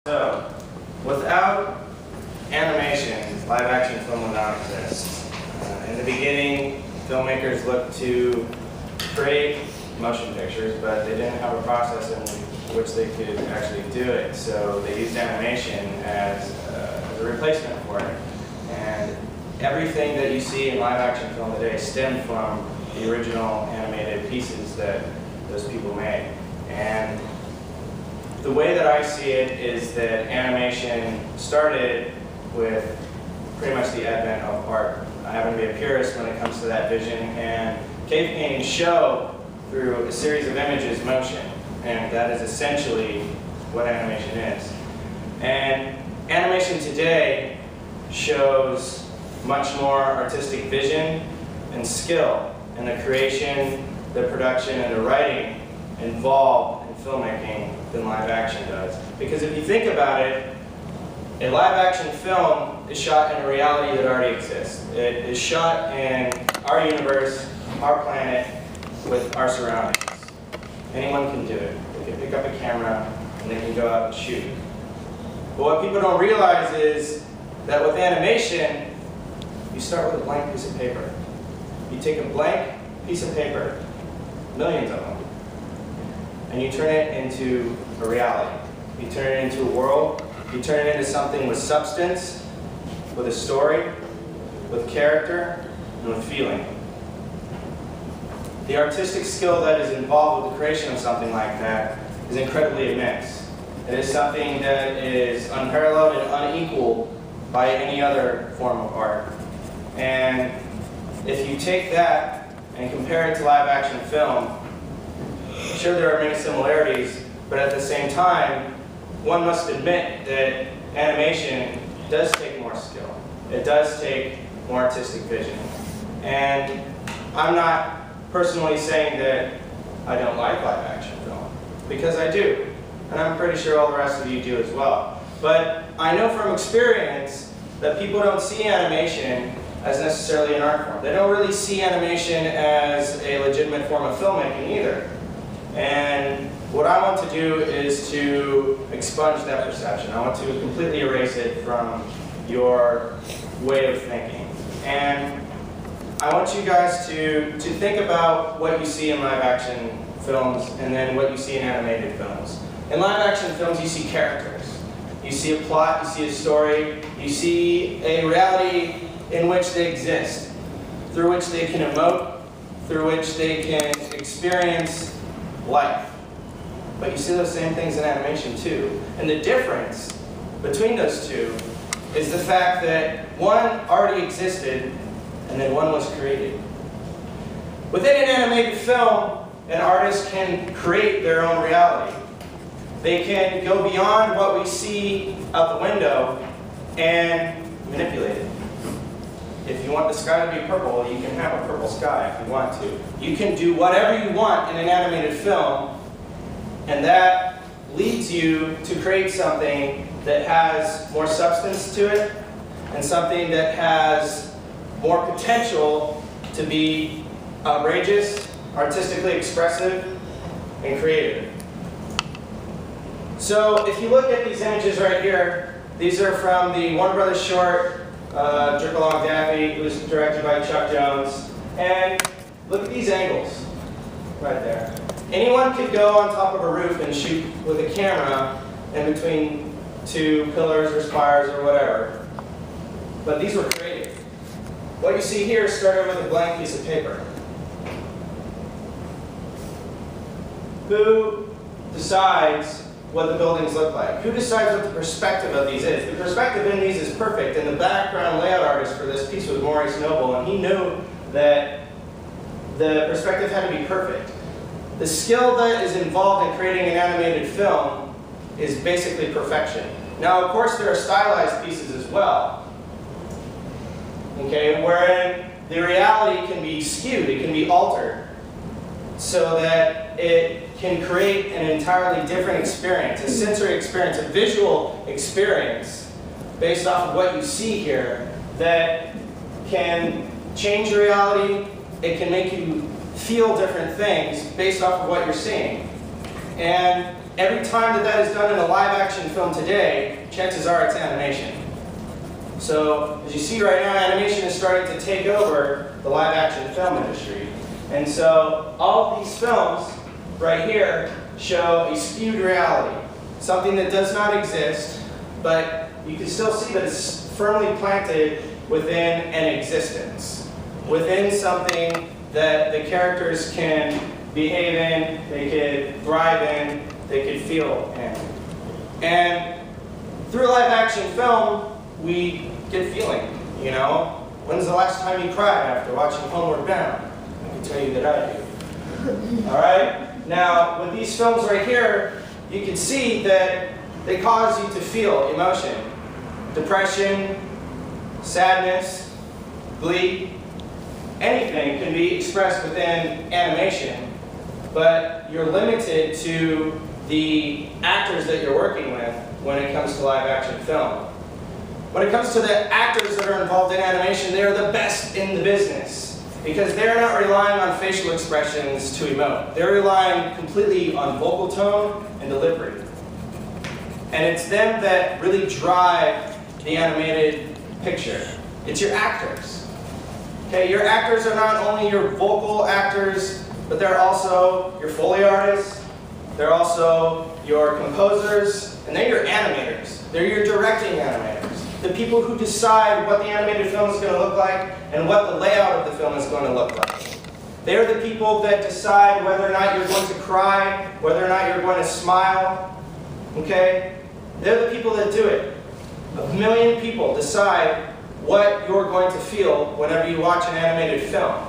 So, without animation, live action film would not exist. In the beginning, filmmakers looked to create motion pictures, but they didn't have a process in which they could actually do it. So they used animation as a replacement for it. And everything that you see in live action film today stemmed from the original animated pieces that those people made. And the way that I see it is that animation started with pretty much the advent of art. I happen to be a purist when it comes to that vision, and cave paintings show through a series of images motion, and that is essentially what animation is. And animation today shows much more artistic vision and skill in the creation, the production, and the writing involved in filmmaking than live action does. Because if you think about it, a live action film is shot in a reality that already exists. It is shot in our universe, our planet, with our surroundings. Anyone can do it. They can pick up a camera and they can go out and shoot. But what people don't realize is that with animation, you start with a blank piece of paper. You take a blank piece of paper, millions of them, and you turn it into a reality. You turn it into a world. You turn it into something with substance, with a story, with character, and with feeling. The artistic skill that is involved with the creation of something like that is incredibly immense. It is something that is unparalleled and unequaled by any other form of art. And if you take that and compare it to live action film, sure, there are many similarities, but at the same time, one must admit that animation does take more skill. It does take more artistic vision. And I'm not personally saying that I don't like live action film, because I do. And I'm pretty sure all the rest of you do as well. But I know from experience that people don't see animation as necessarily an art form. They don't really see animation as a legitimate form of filmmaking either. And what I want to do is to expunge that perception. I want to completely erase it from your way of thinking. And I want you guys to think about what you see in live action films and then what you see in animated films. In live action films, you see characters. You see a plot, you see a story, you see a reality in which they exist, through which they can emote, through which they can experience life. But you see those same things in animation too. And the difference between those two is the fact that one already existed and then one was created. Within an animated film, an artist can create their own reality. They can go beyond what we see out the window and manipulate it. If you want the sky to be purple, you can have a purple sky if you want to. You can do whatever you want in an animated film, and that leads you to create something that has more substance to it and something that has more potential to be outrageous, artistically expressive, and creative. So if you look at these images right here, these are from the Warner Brothers short, Jerk Along Daffy. It was directed by Chuck Jones. And look at these angles right there. Anyone could go on top of a roof and shoot with a camera in between two pillars or spires or whatever. But these were creative. What you see here started with a blank piece of paper. Who decides what the buildings look like? Who decides what the perspective of these is? The perspective in these is perfect, and the background layout artist for this piece was Maurice Noble, and he knew that the perspective had to be perfect. The skill that is involved in creating an animated film is basically perfection. Now, of course, there are stylized pieces as well, okay, wherein the reality can be skewed, it can be altered, so that it can create an entirely different experience, a sensory experience, a visual experience based off of what you see here that can change your reality. It can make you feel different things based off of what you're seeing. And every time that that is done in a live action film today, chances are it's animation. So as you see right now, animation is starting to take over the live action film industry. And so all of these films right here show a skewed reality, something that does not exist, but you can still see that it's firmly planted within an existence, within something that the characters can behave in, they could thrive in, they could feel in. And through live action film, we get feeling, you know? When's the last time you cried after watching Homeward Bound? I can tell you that I do. All right? Now, with these films right here, you can see that they cause you to feel emotion. Depression, sadness, glee, anything can be expressed within animation, but you're limited to the actors that you're working with when it comes to live action film. When it comes to the actors that are involved in animation, they are the best in the business because they're not relying on facial expressions to emote. They're relying completely on vocal tone and delivery. And it's them that really drive the animated picture. It's your actors. Okay, your actors are not only your vocal actors, but they're also your Foley artists, they're also your composers, and they're your animators. They're your directing animators. The people who decide what the animated film is going to look like and what the layout of the film is going to look like. They're the people that decide whether or not you're going to cry, whether or not you're going to smile. Okay? They're the people that do it. 1 million people decide what you're going to feel whenever you watch an animated film.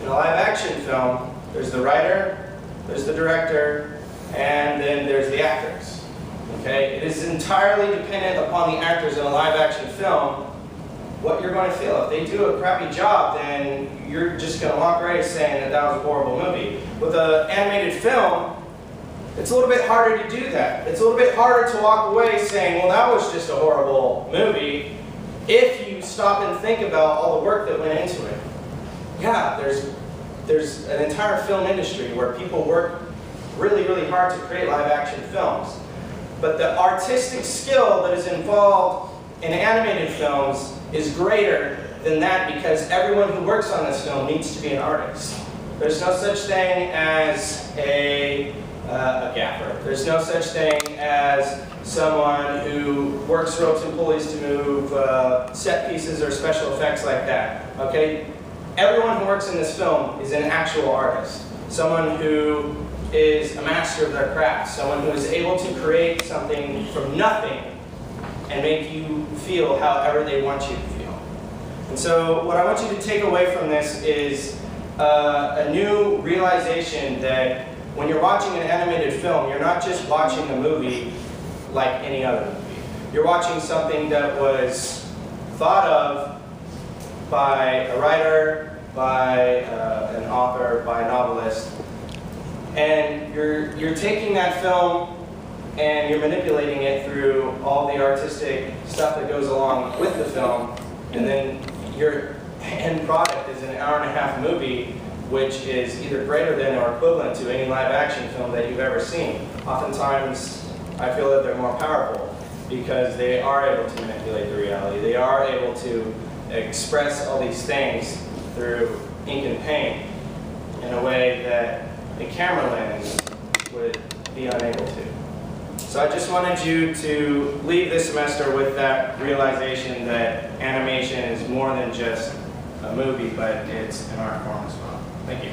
In a live action film, there's the writer, there's the director, and then there's the actors. Okay? It is entirely dependent upon the actors in a live action film what you're going to feel. If they do a crappy job, then you're just going to walk away saying that that was a horrible movie. With an animated film, it's a little bit harder to do that. It's a little bit harder to walk away saying, well, that was just a horrible movie, if you stop and think about all the work that went into it. Yeah, there's an entire film industry where people work really, really hard to create live action films. But the artistic skill that is involved in animated films is greater than that because everyone who works on this film needs to be an artist. There's no such thing as a gaffer. There's no such thing as someone who works ropes and pulleys to move set pieces or special effects like that. Okay? Everyone who works in this film is an actual artist. Someone who is a master of their craft. Someone who is able to create something from nothing and make you feel however they want you to feel. And so what I want you to take away from this is a new realization that when you're watching an animated film, you're not just watching a movie like any other movie. You're watching something that was thought of by a writer, by an author, by a novelist, and you're taking that film and you're manipulating it through all the artistic stuff that goes along with the film, and then your end product is an hour-and-a-half movie which is either greater than or equivalent to any live action film that you've ever seen. Oftentimes, I feel that they're more powerful because they are able to manipulate the reality. They are able to express all these things through ink and paint in a way that a camera lens would be unable to. So I just wanted you to leave this semester with that realization that animation is more than just a movie, but it's an art form as well. Thank you.